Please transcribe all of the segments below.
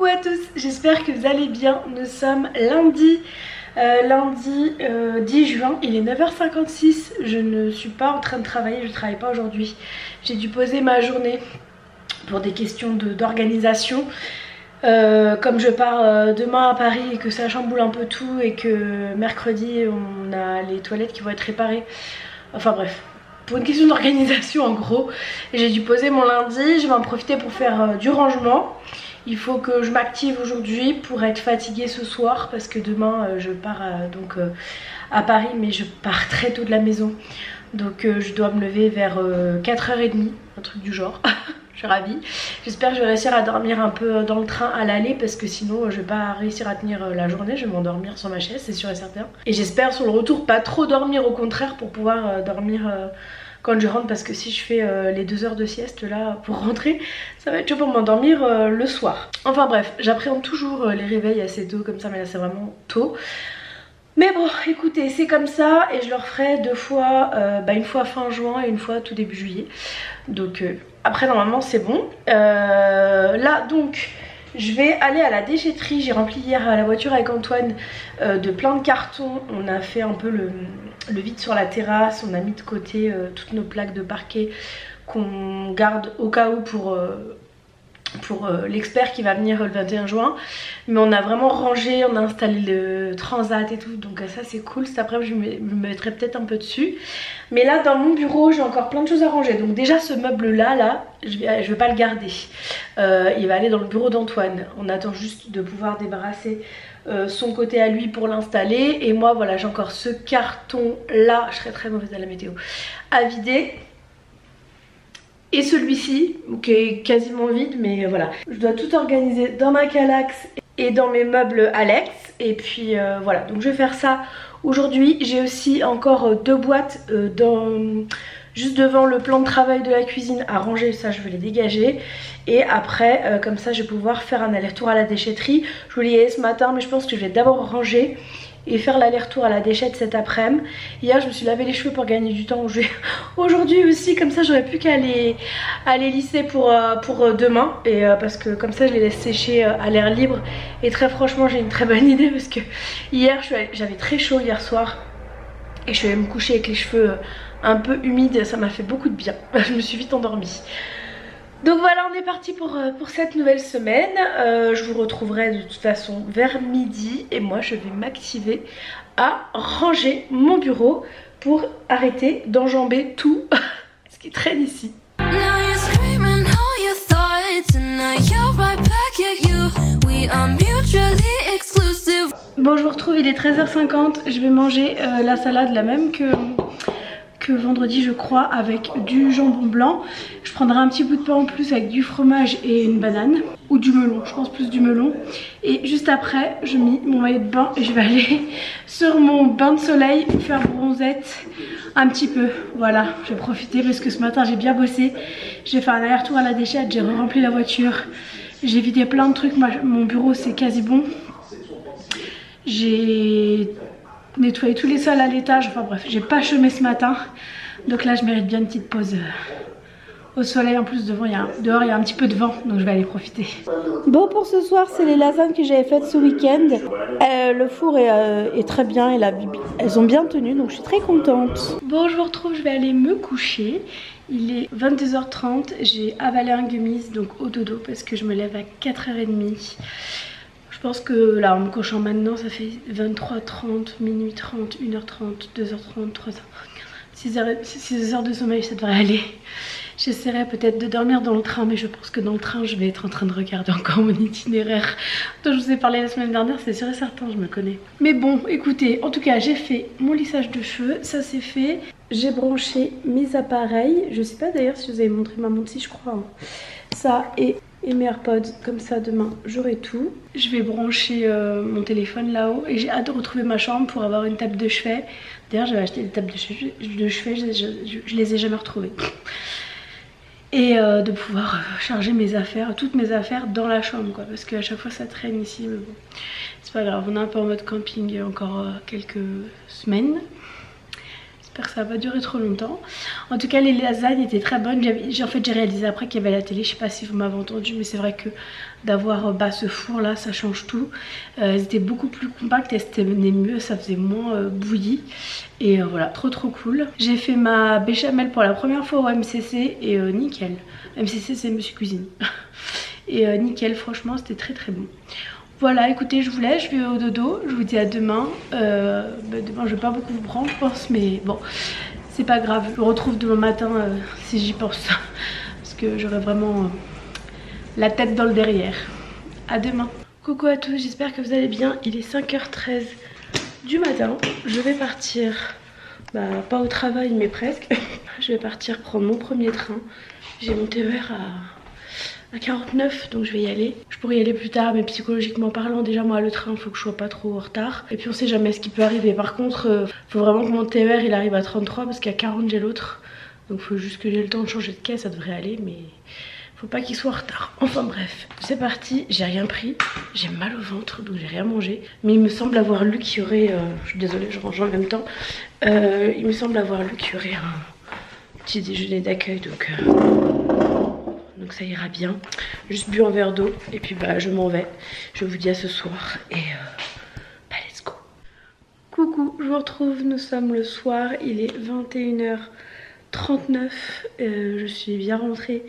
à tous, j'espère que vous allez bien. Nous sommes lundi 10 juin, il est 9h56. Je ne suis pas en train de travailler, je ne travaille pas aujourd'hui. J'ai dû poser ma journée pour des questions d'organisation. Comme je pars demain à Paris et que ça chamboule un peu tout et que mercredi on a les toilettes qui vont être réparées. Enfin bref, pour une question d'organisation en gros, j'ai dû poser mon lundi. Je vais en profiter pour faire du rangement. Il faut que je m'active aujourd'hui pour être fatiguée ce soir parce que demain je pars à Paris, mais je pars très tôt de la maison. Donc je dois me lever vers 4h30, un truc du genre. Je suis ravie. J'espère que je vais réussir à dormir un peu dans le train à l'aller parce que sinon je vais pas réussir à tenir la journée. Je vais m'endormir sur ma chaise, c'est sûr et certain. Et j'espère sur le retour pas trop dormir, au contraire, pour pouvoir dormir quand je rentre, parce que si je fais les 2 heures de sieste là pour rentrer, ça va être chaud pour m'endormir le soir. Enfin bref, j'appréhende toujours les réveils assez tôt comme ça, mais là c'est vraiment tôt. Mais bon, écoutez, c'est comme ça et je le referai 2 fois, une fois fin juin et une fois tout début juillet. Donc après normalement c'est bon. Là donc je vais aller à la déchetterie. J'ai rempli hier la voiture avec Antoine de plein de cartons. On a fait un peu le vide sur la terrasse. On a mis de côté toutes nos plaques de parquet qu'on garde au cas où pour l'expert qui va venir le 21 juin. Mais on a vraiment rangé, on a installé le transat et tout, donc ça c'est cool. Cet après je me mettrai peut-être un peu dessus. Mais là dans mon bureau j'ai encore plein de choses à ranger. Donc déjà ce meuble là je vais pas le garder, il va aller dans le bureau d'Antoine. On attend juste de pouvoir débarrasser son côté à lui pour l'installer. Et moi voilà, j'ai encore ce carton là, je serais très mauvaise à la météo, à vider. Et celui-ci, qui est quasiment vide, mais voilà. Je dois tout organiser dans ma Kallax et dans mes meubles Alex. Et puis voilà, donc je vais faire ça aujourd'hui. J'ai aussi encore 2 boîtes juste devant le plan de travail de la cuisine à ranger. Ça, je vais les dégager. Et après, comme ça, je vais pouvoir faire un aller-retour à la déchetterie. Je vous l'ai dit ce matin, mais je pense que je vais d'abord ranger et faire l'aller-retour à la déchette cet après-midi. Hier je me suis lavé les cheveux pour gagner du temps. Aujourd'hui aussi, comme ça j'aurais plus qu'à les lisser pour demain. Et parce que comme ça je les laisse sécher à l'air libre. Et très franchement j'ai une très bonne idée parce que hier j'avais très chaud hier soir. Et je suis allée me coucher avec les cheveux un peu humides. Ça m'a fait beaucoup de bien. Je me suis vite endormie. Donc voilà, on est parti pour cette nouvelle semaine. Je vous retrouverai de toute façon vers midi. Et moi je vais m'activer à ranger mon bureau pour arrêter d'enjamber tout ce qui traîne ici. Bon, je vous retrouve, il est 13h50. Je vais manger la salade, la même que vendredi je crois, avec du jambon blanc. Je prendrai un petit bout de pain en plus avec du fromage et une banane, ou du melon, je pense plus du melon. Et juste après je mets mon maillot de bain et je vais aller sur mon bain de soleil faire bronzette un petit peu. Voilà, je vais profiter parce que ce matin j'ai bien bossé. J'ai fait un aller-retour à la déchette, j'ai rempli la voiture, j'ai vidé plein de trucs. Mon bureau c'est quasi bon. J'ai nettoyer tous les sols à l'étage, enfin bref, j'ai pas chômé ce matin. Donc là je mérite bien une petite pause au soleil. En plus dehors il y a un petit peu de vent, donc je vais aller profiter. Bon, pour ce soir c'est les lasagnes que j'avais faites ce week-end. Le four est très bien et elles ont bien tenu, donc je suis très contente. Bon, je vous retrouve, je vais aller me coucher. Il est 22h30, j'ai avalé un gummies, donc au dodo parce que je me lève à 4h30. Je pense que là en me couchant maintenant ça fait 23h30, minuit 30, 1h30, 2h30, 3h30, 6 heures de sommeil, ça devrait aller. J'essaierai peut-être de dormir dans le train, mais je pense que dans le train je vais être en train de regarder encore mon itinéraire dont je vous ai parlé la semaine dernière, c'est sûr et certain, je me connais. Mais bon, écoutez, en tout cas j'ai fait mon lissage de cheveux, ça c'est fait. J'ai branché mes appareils, je sais pas d'ailleurs si vous avez montré ma montre, si je crois. Hein. Ça et mes AirPods, comme ça demain j'aurai tout. Je vais brancher mon téléphone là-haut et j'ai hâte de retrouver ma chambre pour avoir une table de chevet. D'ailleurs j'avais acheté des tables de chevet, je les ai jamais retrouvées. Et de pouvoir charger mes affaires, toutes mes affaires dans la chambre quoi, parce qu'à chaque fois ça traîne ici, mais bon c'est pas grave, on est un peu en mode camping encore quelques semaines. J'espère que ça va pas durer trop longtemps. En tout cas les lasagnes étaient très bonnes. En fait j'ai réalisé après qu'il y avait la télé. Je sais pas si vous m'avez entendu, mais c'est vrai que d'avoir ce four là ça change tout. Elles étaient beaucoup plus compactes et c'était mieux, ça faisait moins bouilli. Et voilà, trop cool. J'ai fait ma béchamel pour la première fois au MCC et nickel. MCC c'est Monsieur Cuisine. Et nickel, franchement c'était très bon. Voilà, écoutez, je vous laisse, je vais au dodo, je vous dis à demain. Demain je vais pas beaucoup vous prendre je pense, mais bon, c'est pas grave. Je vous retrouve demain matin si j'y pense. Parce que j'aurai vraiment la tête dans le derrière. À demain. Coucou à tous, j'espère que vous allez bien. Il est 5h13 du matin. Je vais partir, pas au travail mais presque. Je vais partir prendre mon premier train. J'ai mon TER à 49, donc je vais y aller. Je pourrais y aller plus tard, mais psychologiquement parlant, déjà moi le train, il faut que je sois pas trop en retard. Et puis on sait jamais ce qui peut arriver. Par contre, faut vraiment que mon TER il arrive à 33 parce qu'à 40 j'ai l'autre. Donc faut juste que j'ai le temps de changer de quai, ça devrait aller, mais faut pas qu'il soit en retard. Enfin bref, c'est parti, j'ai rien pris. J'ai mal au ventre, donc j'ai rien mangé. Mais il me semble avoir lu qu'il y aurait, je suis désolée, je range en même temps. Il me semble avoir lu qu'il y aurait un petit déjeuner d'accueil, donc ça ira bien. Juste bu un verre d'eau et puis je m'en vais. Je vous dis à ce soir et let's go. Coucou, je vous retrouve, nous sommes le soir, il est 21h39. Je suis bien rentrée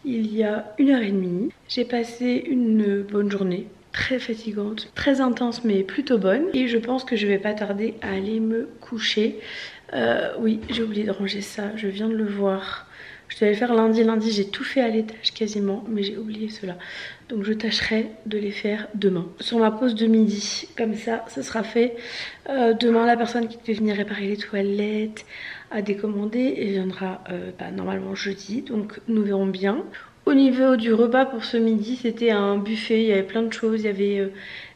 il y a 1h30. J'ai passé une bonne journée, très fatigante, très intense mais plutôt bonne. Et je pense que je vais pas tarder à aller me coucher. Oui, j'ai oublié de ranger ça, je viens de le voir. Je devais le faire lundi, j'ai tout fait à l'étage quasiment, mais j'ai oublié cela. Donc je tâcherai de les faire demain. Sur ma pause de midi, comme ça sera fait. Demain, la personne qui devait venir réparer les toilettes a décommandé et viendra normalement jeudi, donc nous verrons bien. Au niveau du repas pour ce midi, c'était un buffet, il y avait plein de choses, il y avait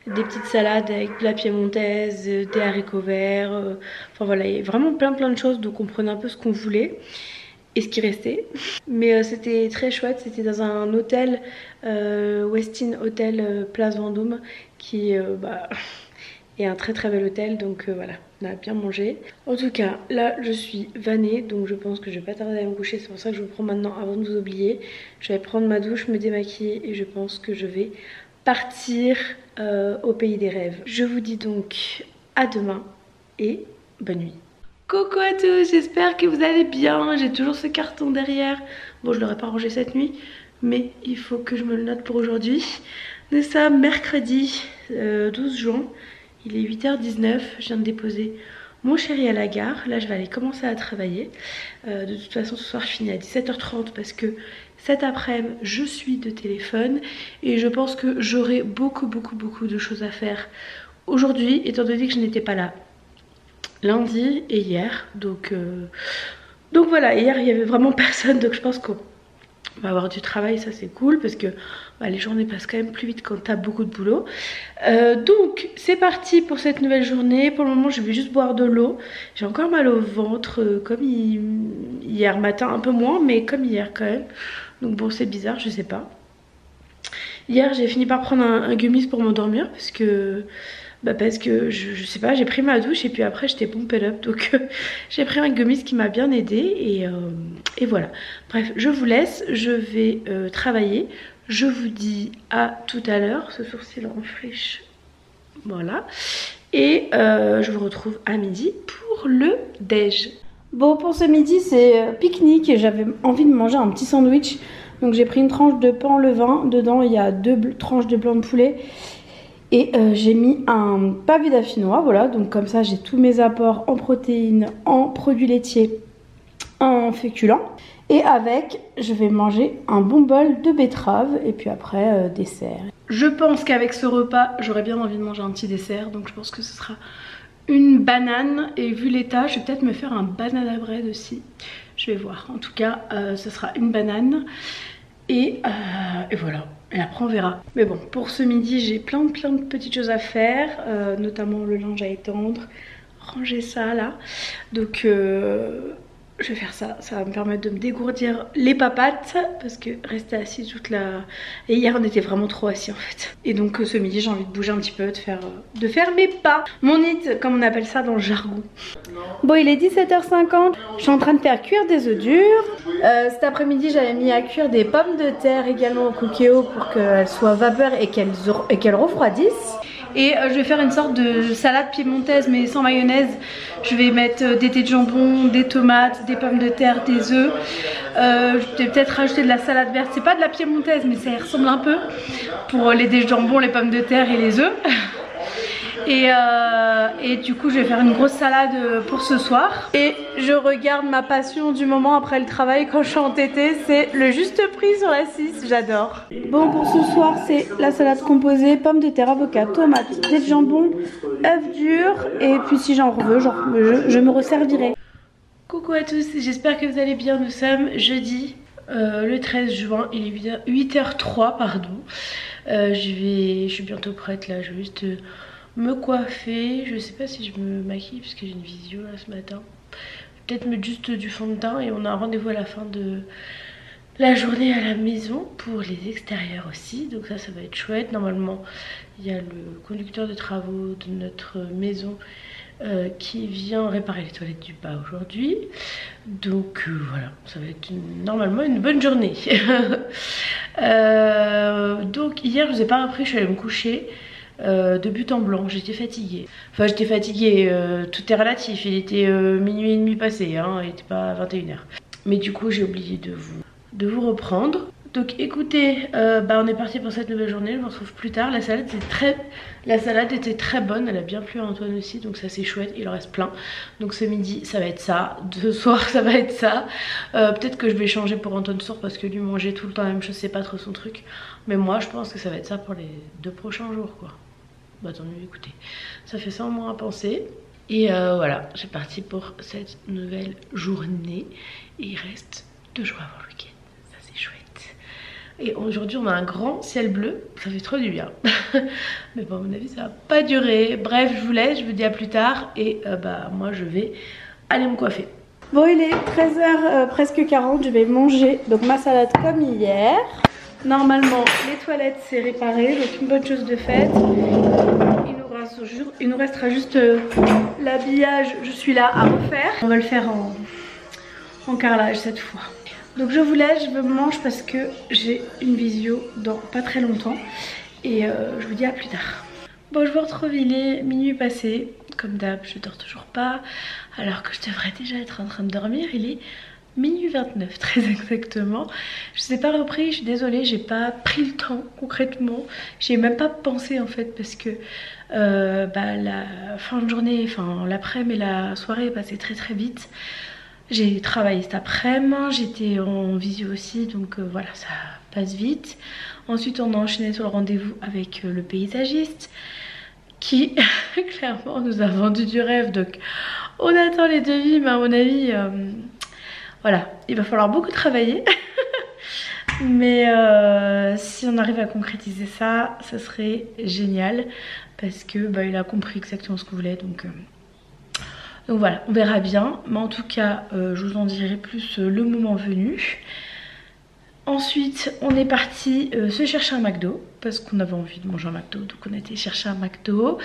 des petites salades avec de la piémontaise, des haricots verts, enfin voilà, il y avait vraiment plein de choses, donc on prenait un peu ce qu'on voulait. Et ce qui restait, mais c'était très chouette. C'était dans un hôtel, Westin Hotel Place Vendôme, qui est un très bel hôtel, donc voilà, on a bien mangé. En tout cas là je suis vannée, donc je pense que je vais pas tarder à me coucher. C'est pour ça que je vous prends maintenant avant de vous oublier. Je vais prendre ma douche, me démaquiller et je pense que je vais partir au pays des rêves. Je vous dis donc à demain et bonne nuit. Coucou à tous, j'espère que vous allez bien. J'ai toujours ce carton derrière. Bon, je l'aurais pas rangé cette nuit, mais il faut que je me le note pour aujourd'hui. Nous sommes mercredi 12 juin. Il est 8h19. Je viens de déposer mon chéri à la gare. Là, je vais aller commencer à travailler. De toute façon, ce soir, je finis à 17h30 parce que cet après-midi, je suis de téléphone. Et je pense que j'aurai beaucoup de choses à faire aujourd'hui, étant donné que je n'étais pas là lundi et hier, donc voilà, hier il y avait vraiment personne, donc je pense qu'on va avoir du travail, ça c'est cool parce que les journées passent quand même plus vite quand t'as beaucoup de boulot. Donc c'est parti pour cette nouvelle journée. Pour le moment je vais juste boire de l'eau. J'ai encore mal au ventre comme hier matin, un peu moins, mais comme hier quand même, donc bon c'est bizarre, je sais pas. Hier j'ai fini par prendre un gummies pour m'endormir parce que je sais pas, j'ai pris ma douche et puis après j'étais pumped up, donc j'ai pris un gummies qui m'a bien aidé et voilà. Bref, je vous laisse, je vais travailler. Je vous dis à tout à l'heure. Ce sourcil en friche, voilà. Et je vous retrouve à midi pour le déj. Bon, pour ce midi c'est pique-nique et j'avais envie de manger un petit sandwich. Donc j'ai pris une tranche de pain levain, dedans il y a 2 tranches de blanc de poulet. Et j'ai mis un pavé d'affinois, voilà, donc comme ça j'ai tous mes apports en protéines, en produits laitiers, en féculents. Et avec, je vais manger un bon bol de betterave et puis après dessert. Je pense qu'avec ce repas, j'aurais bien envie de manger un petit dessert, donc je pense que ce sera une banane. Et vu l'état, je vais peut-être me faire un banana bread aussi. Je vais voir, en tout cas, ce sera une banane. Et voilà. Et après on verra. Mais bon, pour ce midi j'ai plein de petites choses à faire, notamment le linge à étendre, ranger ça là. Donc je vais faire ça, ça va me permettre de me dégourdir les papates parce que rester assis toute la... Et hier on était vraiment trop assis en fait. Et donc ce midi j'ai envie de bouger un petit peu, de faire mes pas. Mon hit, comme on appelle ça dans le jargon. Bon, il est 17h50, je suis en train de faire cuire des œufs durs. Cet après-midi j'avais mis à cuire des pommes de terre également au cookéo pour qu'elles soient vapeur et qu'elles refroidissent. Et je vais faire une sorte de salade piémontaise mais sans mayonnaise. Je vais mettre des dés de jambon, des tomates, des pommes de terre, des œufs. Je vais peut-être rajouter de la salade verte. C'est pas de la piémontaise mais ça y ressemble un peu. Pour les dés de jambon, les pommes de terre et les œufs. Et du coup je vais faire une grosse salade pour ce soir. Et je regarde ma passion du moment après le travail quand je suis entêtée, c'est le juste prix sur la 6, j'adore. Bon, pour ce soir c'est la salade composée, pommes de terre, avocat, tomates, des jambon, œufs durs. Et puis si j'en veux, je me resservirai. Coucou à tous, j'espère que vous allez bien. Nous sommes jeudi le 13 juin, il est 8h03 pardon. Je suis bientôt prête là, je vais juste me coiffer. Je sais pas si je me maquille parce que j'ai une visio là ce matin. Peut-être mettre juste du fond de teint et on a un rendez-vous à la fin de la journée à la maison pour les extérieurs aussi. Donc ça va être chouette. Normalement il y a le conducteur de travaux de notre maison qui vient réparer les toilettes du bas aujourd'hui. Donc voilà, ça va être normalement une bonne journée. Donc hier je vous ai pas repris, je suis allée me coucher de but en blanc, j'étais fatiguée. Enfin j'étais fatiguée, tout est relatif, il était minuit et demi passé, hein, il n'était pas 21h. Mais du coup j'ai oublié de vous reprendre. Donc écoutez, on est parti pour cette nouvelle journée, je vous retrouve plus tard. La salade était très bonne, elle a bien plu à Antoine aussi, donc ça c'est chouette, il en reste plein. Donc ce midi ça va être ça, ce soir ça va être ça. Peut-être que je vais changer pour Antoine soir parce que lui manger tout le temps la même chose c'est pas trop son truc. Mais moi je pense que ça va être ça pour les 2 prochains jours quoi. Bah tant mieux, écoutez, ça fait ça au moins à penser. Et voilà, c'est parti pour cette nouvelle journée. Et il reste 2 jours avant le week-end, ça c'est chouette. Et aujourd'hui on a un grand ciel bleu, ça fait trop du bien. Mais bon à mon avis ça va pas durer. Bref, je vous laisse, je vous dis à plus tard. Et moi je vais aller me coiffer. Bon, il est 13h presque 40, je vais manger donc ma salade comme hier. Normalement les toilettes c'est réparé, donc une bonne chose de faite. Il nous restera juste l'habillage, je suis là à refaire. On va le faire en carrelage cette fois. Donc je vous laisse, je me mange parce que j'ai une visio dans pas très longtemps. Et je vous dis à plus tard. Bon, je vous retrouve, il est minuit passé. Comme d'hab, je dors toujours pas. Alors que je devrais déjà être en train de dormir, il est minuit 29 très exactement. Je ne sais pas repris, je suis désolée, j'ai pas pris le temps concrètement. J'ai même pas pensé en fait parce que la fin de journée, enfin l'après-midi et la soirée est passée très très vite. J'ai travaillé cet après-midi, j'étais en visio aussi, donc voilà, ça passe vite. Ensuite on a enchaîné sur le rendez-vous avec le paysagiste qui clairement nous a vendu du rêve, donc on attend les devis, mais à mon avis voilà, il va falloir beaucoup travailler. Mais si on arrive à concrétiser ça, ça serait génial. Parce que il a compris exactement ce qu'on voulait. Donc voilà, on verra bien. Mais en tout cas, je vous en dirai plus le moment venu. Ensuite, on est parti se chercher un McDo. Parce qu'on avait envie de manger un McDo. Donc on a été chercher un McDo.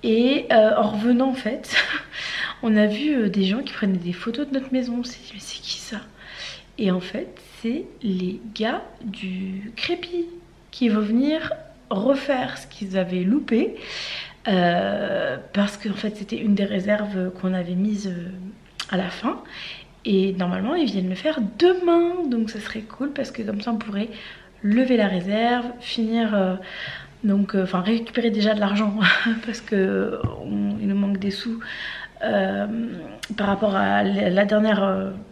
Et en revenant en fait, on a vu des gens qui prenaient des photos de notre maison. On s'est dit mais c'est qui ça? Et en fait c'est les gars du Crépi qui vont venir refaire ce qu'ils avaient loupé. Parce qu'en fait c'était une des réserves qu'on avait mise à la fin. Et normalement ils viennent le faire demain. Donc ça serait cool parce que comme ça on pourrait lever la réserve, finir... récupérer déjà de l'argent parce que il nous manque des sous par rapport à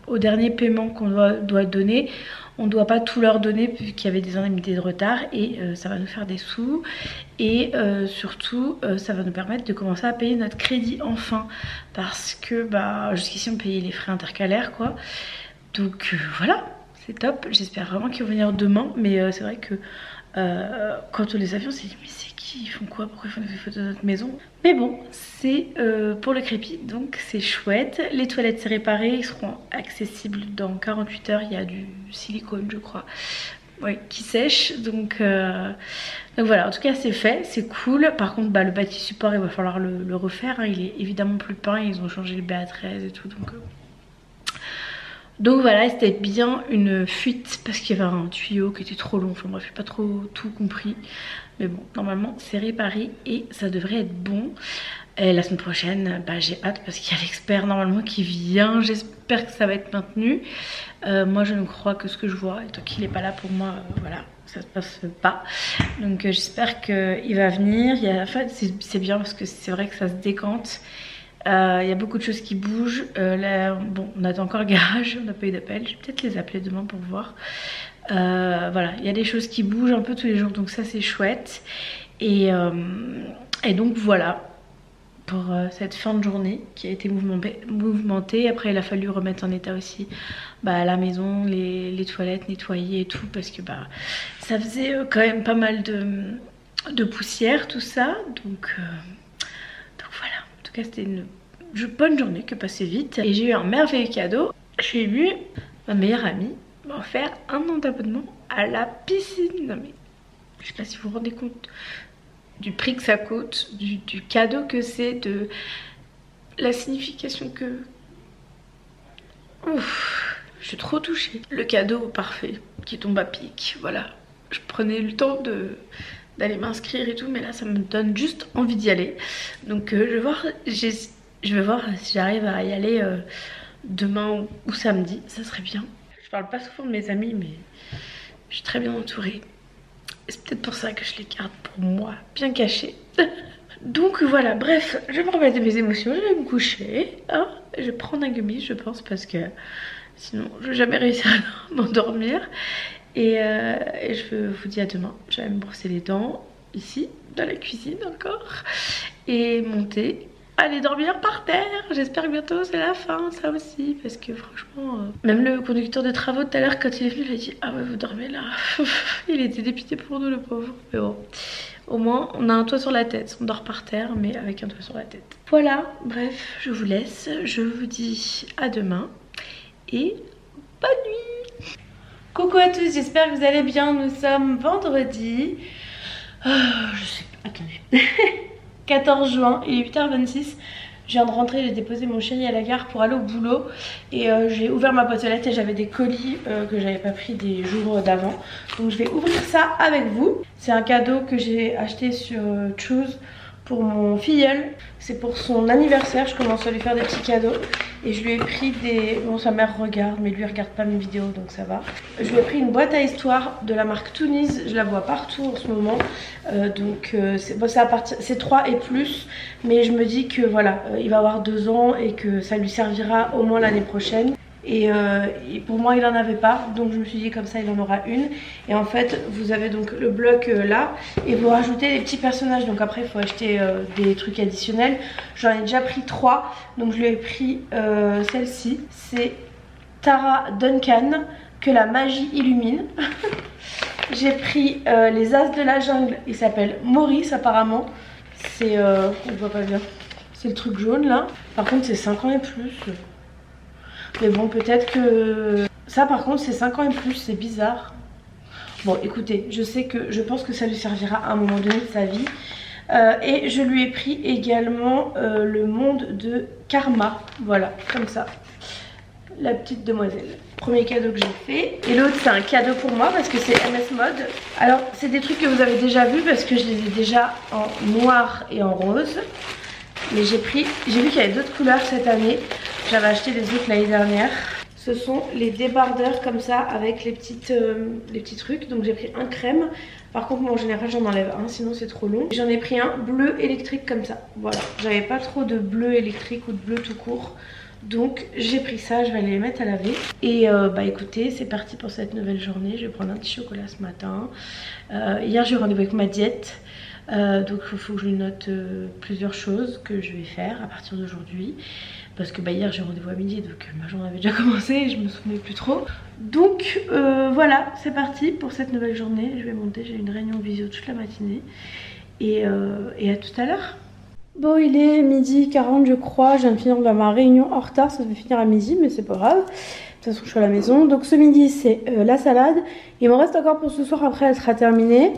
au dernier paiement qu'on doit donner. On ne doit pas tout leur donner puisqu'il y avait des indemnités de retard et ça va nous faire des sous et surtout ça va nous permettre de commencer à payer notre crédit enfin parce que jusqu'ici on payait les frais intercalaires quoi. Donc voilà, c'est top. J'espère vraiment qu'ils vont venir demain, mais c'est vrai que Quant aux avions, on s'est dit mais c'est qui, ils font quoi, pourquoi ils font des photos de notre maison? Mais bon, c'est pour le crépi, donc c'est chouette. Les toilettes c'est réparé, ils seront accessibles dans 48 heures. Il y a du silicone je crois, ouais, qui sèche, donc voilà, en tout cas c'est fait, c'est cool. Par contre bah, le bâti support il va falloir le refaire, hein. Il est évidemment plus peint, ils ont changé le BA13 et tout, donc voilà, c'était bien une fuite parce qu'il y avait un tuyau qui était trop long, enfin bref, j'ai pas trop tout compris. Mais bon, normalement c'est réparé et ça devrait être bon. Et la semaine prochaine, bah, j'ai hâte parce qu'il y a l'expert normalement qui vient. J'espère que ça va être maintenu. Moi je ne crois que ce que je vois, et tant qu'il n'est pas là pour moi, voilà, ça se passe pas. Donc j'espère qu'il va venir. En fait c'est bien parce que c'est vrai que ça se décante. Il y a beaucoup de choses qui bougent. Là, bon, on attend encore le garage, on n'a pas eu d'appel. Je vais peut-être les appeler demain pour voir. Voilà, il y a des choses qui bougent un peu tous les jours, donc ça c'est chouette. Et donc voilà pour cette fin de journée qui a été mouvementée. Après il a fallu remettre en état aussi bah, la maison, les toilettes, nettoyer et tout, parce que bah, ça faisait quand même pas mal de poussière tout ça. Donc voilà, en tout cas c'était une bonne journée qui passait vite. Et j'ai eu un merveilleux cadeau. J'ai vu ma meilleure amie m'offrir un an d'abonnement à la piscine. Non mais je sais pas si vous vous rendez compte du prix que ça coûte, du cadeau que c'est, de la signification que... Ouf, je suis trop touchée. Le cadeau parfait qui tombe à pic, voilà. Je prenais le temps d'aller m'inscrire et tout, mais là ça me donne juste envie d'y aller. Donc je vais voir si j'arrive à y aller demain ou samedi, ça serait bien. Je parle pas souvent de mes amis, mais je suis très bien entourée. C'est peut-être pour ça que je les garde pour moi, bien cachés. Donc voilà, bref, je vais me remettre de mes émotions, je vais me coucher. Hein, je vais prendre un gummy, je pense, parce que sinon je vais jamais réussir à m'endormir. Et je vous dis à demain. Je vais me brosser les dents, ici, dans la cuisine encore. Et monter, aller dormir par terre. J'espère que bientôt c'est la fin, ça aussi. Parce que franchement, même le conducteur de travaux tout à l'heure, quand il est venu, il a dit ah ouais, vous dormez là. Il était dépité pour nous, le pauvre. Mais bon, au moins on a un toit sur la tête. On dort par terre, mais avec un toit sur la tête. Voilà, bref, je vous laisse. Je vous dis à demain et bonne nuit. Coucou à tous, j'espère que vous allez bien. Nous sommes vendredi. Je sais pas, attendez. 14 juin, il est 8h26. Je viens de rentrer, j'ai déposé mon chéri à la gare pour aller au boulot. Et j'ai ouvert ma boîte aux lettres et j'avais des colis que j'avais pas pris des jours d'avant. Donc je vais ouvrir ça avec vous. C'est un cadeau que j'ai acheté sur Choose pour mon filleul. C'est pour son anniversaire, je commence à lui faire des petits cadeaux. Et je lui ai pris des... Bon, sa mère regarde, mais lui regarde pas mes vidéos, donc ça va. Je lui ai pris une boîte à histoire de la marque Toonies. Je la vois partout en ce moment. C'est 3 et plus. Mais je me dis que voilà, il va avoir 2 ans et que ça lui servira au moins l'année prochaine. Et pour moi il en avait pas, donc je me suis dit comme ça il en aura une. Et en fait vous avez donc le bloc là et vous rajoutez des petits personnages. Donc après il faut acheter des trucs additionnels. J'en ai déjà pris 3, donc je lui ai pris celle-ci. C'est Tara Duncan, que la magie illumine. J'ai pris les As de la jungle, il s'appelle Maurice apparemment. C'est on voit pas bien, c'est le truc jaune là. Par contre c'est 5 ans et plus. Mais bon, peut-être que... Ça par contre c'est 5 ans et plus, c'est bizarre. Bon écoutez, je pense que ça lui servira à un moment donné de sa vie. Et je lui ai pris également le monde de Karma. Voilà, comme ça. La petite demoiselle. Premier cadeau que j'ai fait. Et l'autre c'est un cadeau pour moi parce que c'est MS Mode. Alors c'est des trucs que vous avez déjà vus parce que je les ai déjà en noir et en rose. Mais j'ai vu qu'il y avait d'autres couleurs cette année. J'avais acheté les autres l'année dernière. Ce sont les débardeurs comme ça avec les petits trucs. Donc j'ai pris un crème. Par contre moi en général j'en enlève un, sinon c'est trop long. J'en ai pris un bleu électrique comme ça. Voilà, j'avais pas trop de bleu électrique ou de bleu tout court. Donc j'ai pris ça, je vais aller les mettre à laver. Et bah écoutez, c'est parti pour cette nouvelle journée. Je vais prendre un petit chocolat ce matin. Hier j'ai eu rendez-vous avec ma diète. Donc il faut que je lui note plusieurs choses que je vais faire à partir d'aujourd'hui. Parce que hier j'ai rendez-vous à midi, donc ma journée avait déjà commencé et je me souvenais plus trop. Donc voilà, c'est parti pour cette nouvelle journée. Je vais monter, j'ai une réunion visio toute la matinée. Et à tout à l'heure. Bon, il est 12h40 je crois, je viens de finir ma réunion en retard, ça devait finir à midi mais c'est pas grave. De toute façon je suis à la maison. Donc ce midi c'est la salade. Il m'en reste encore pour ce soir, après elle sera terminée.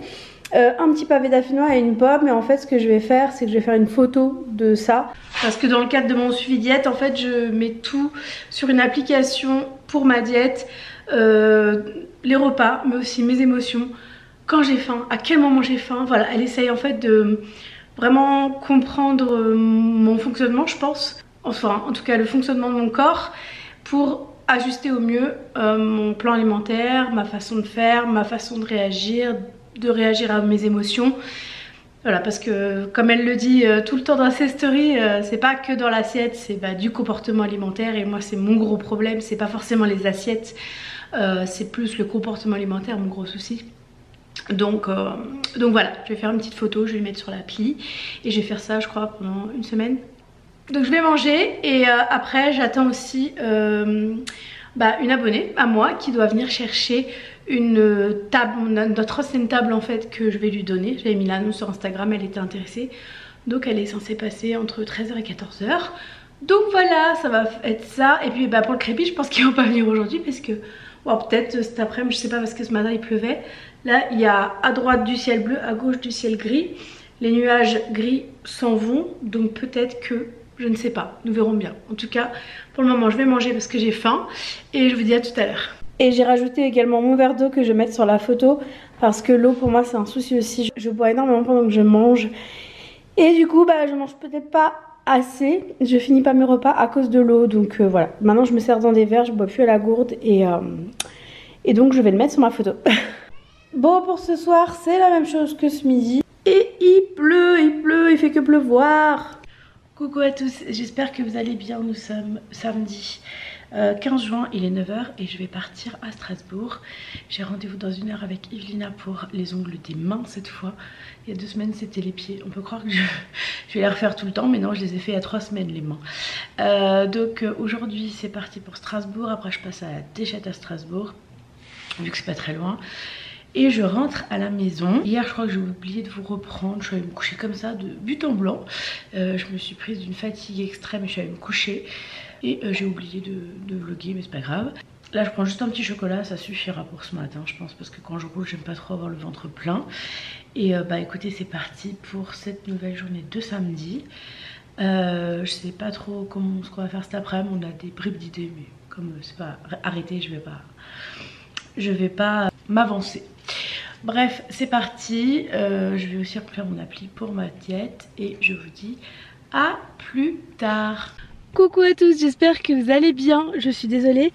Un petit pavé d'affinois et une pomme. Et en fait ce que je vais faire, c'est que je vais faire une photo de ça. Parce que dans le cadre de mon suivi diète, en fait je mets tout sur une application pour ma diète. Les repas, mais aussi mes émotions. Quand j'ai faim, à quel moment j'ai faim. Voilà, elle essaye en fait de vraiment comprendre mon fonctionnement, je pense. Enfin, en tout cas le fonctionnement de mon corps pour ajuster au mieux mon plan alimentaire, ma façon de faire, ma façon de réagir à mes émotions. Voilà, parce que comme elle le dit tout le temps dans ses stories, c'est pas que dans l'assiette, c'est du comportement alimentaire. Et moi c'est mon gros problème, c'est pas forcément les assiettes, c'est plus le comportement alimentaire, mon gros souci. Donc voilà, je vais faire une petite photo, je vais mettre sur l'appli et je vais faire ça je crois pendant une semaine. Donc je vais manger et après j'attends aussi une abonnée à moi qui doit venir chercher une table, notre ancienne table en fait que je vais lui donner. J'avais mis l'annonce sur Instagram, elle était intéressée. Donc elle est censée passer entre 13h et 14h. Donc voilà, ça va être ça. Et puis pour le crépi, je pense qu'ils vont pas venir aujourd'hui parce que peut-être cet après-midi, je sais pas, parce que ce matin il pleuvait. Là il y a à droite du ciel bleu, à gauche du ciel gris. Les nuages gris s'en vont, donc peut-être que, je ne sais pas, nous verrons bien. En tout cas, pour le moment je vais manger parce que j'ai faim et je vous dis à tout à l'heure. Et j'ai rajouté également mon verre d'eau que je vais mettre sur la photo parce que l'eau pour moi c'est un souci aussi. Je bois énormément pendant que je mange et du coup je mange peut-être pas assez. Je finis pas mes repas à cause de l'eau, donc voilà. Maintenant je me sers dans des verres, je bois plus à la gourde et donc je vais le mettre sur ma photo. Bon, pour ce soir c'est la même chose que ce midi et il pleut, il fait que pleuvoir. Coucou à tous, j'espère que vous allez bien. Nous sommes samedi 15 juin, il est 9h et je vais partir à Strasbourg. J'ai rendez-vous dans 1 heure avec Evelina pour les ongles des mains cette fois. Il y a 2 semaines c'était les pieds. On peut croire que je vais les refaire tout le temps, mais non, je les ai fait il y a 3 semaines les mains. Donc aujourd'hui c'est parti pour Strasbourg. Après je passe à la Déchette à Strasbourg, vu que c'est pas très loin. Et je rentre à la maison. Hier je crois que j'ai oublié de vous reprendre. Je suis allée me coucher comme ça de but en blanc. Je me suis prise d'une fatigue extrême et je suis allée me coucher. Et j'ai oublié de vlogger, mais c'est pas grave. Là je prends juste un petit chocolat, ça suffira pour ce matin je pense, parce que quand je roule j'aime pas trop avoir le ventre plein. Et écoutez, c'est parti pour cette nouvelle journée de samedi. Je sais pas trop ce qu'on va faire cet après-midi. On a des bribes d'idées, mais comme c'est pas arrêté, je vais pas m'avancer. Bref, c'est parti. Je vais aussi remplir mon appli pour ma diète et je vous dis à plus tard. Coucou à tous, j'espère que vous allez bien. Je suis désolée,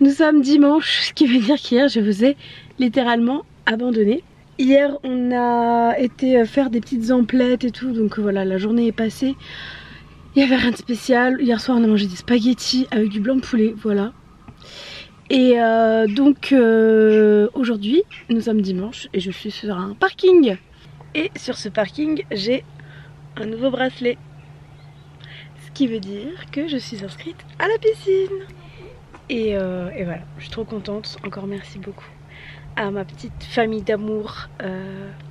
nous sommes dimanche, ce qui veut dire qu'hier je vous ai littéralement abandonné. Hier on a été faire des petites emplettes et tout, donc voilà, la journée est passée. Il n'y avait rien de spécial. Hier soir on a mangé des spaghettis avec du blanc de poulet, voilà. Et donc aujourd'hui nous sommes dimanche et je suis sur un parking. Et sur ce parking j'ai un nouveau bracelet. Ce qui veut dire que je suis inscrite à la piscine. Et voilà, je suis trop contente. Encore merci beaucoup à ma petite famille d'amour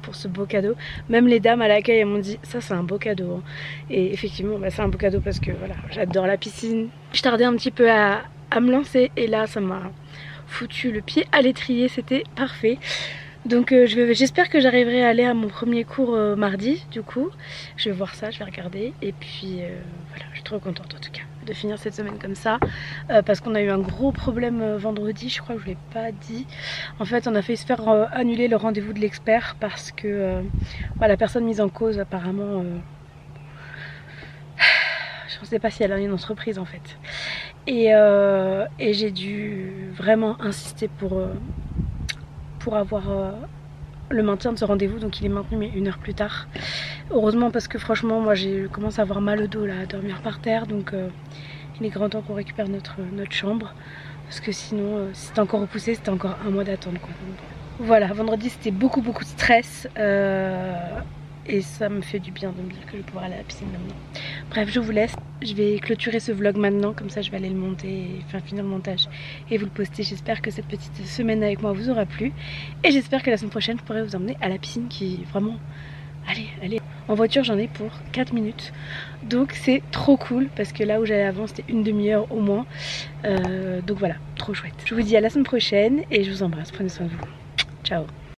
pour ce beau cadeau. Même les dames à l'accueil elles m'ont dit ça c'est un beau cadeau. Et effectivement c'est un beau cadeau parce que voilà, j'adore la piscine. Je tardais un petit peu à me lancer et là ça m'a foutu le pied à l'étrier, c'était parfait. Donc j'espère que j'arriverai à aller à mon premier cours mardi. Du coup je vais voir ça, je vais regarder. Et puis voilà, je suis trop contente en tout cas de finir cette semaine comme ça, parce qu'on a eu un gros problème vendredi, je crois que je ne l'ai pas dit. En fait on a failli se faire annuler le rendez-vous de l'expert parce que la personne mise en cause apparemment je ne sais pas si elle a une entreprise en fait. Et j'ai dû vraiment insister pour avoir le maintien de ce rendez-vous, donc il est maintenu mais 1 heure plus tard. Heureusement parce que franchement moi j'ai commencé à avoir mal au dos là, à dormir par terre, donc il est grand temps qu'on récupère notre chambre, parce que sinon si c'était encore repoussé c'était encore 1 mois d'attente quoi. Voilà, vendredi c'était beaucoup de stress. et ça me fait du bien de me dire que je vais pouvoir aller à la piscine maintenant. Bref, je vous laisse, je vais clôturer ce vlog maintenant, comme ça je vais aller le monter, enfin finir le montage et vous le poster. J'espère que cette petite semaine avec moi vous aura plu et j'espère que la semaine prochaine je pourrai vous emmener à la piscine qui est vraiment... Allez, en voiture j'en ai pour 4 minutes, donc c'est trop cool parce que là où j'allais avant c'était une demi-heure au moins, donc voilà, trop chouette. Je vous dis à la semaine prochaine et je vous embrasse, prenez soin de vous, ciao.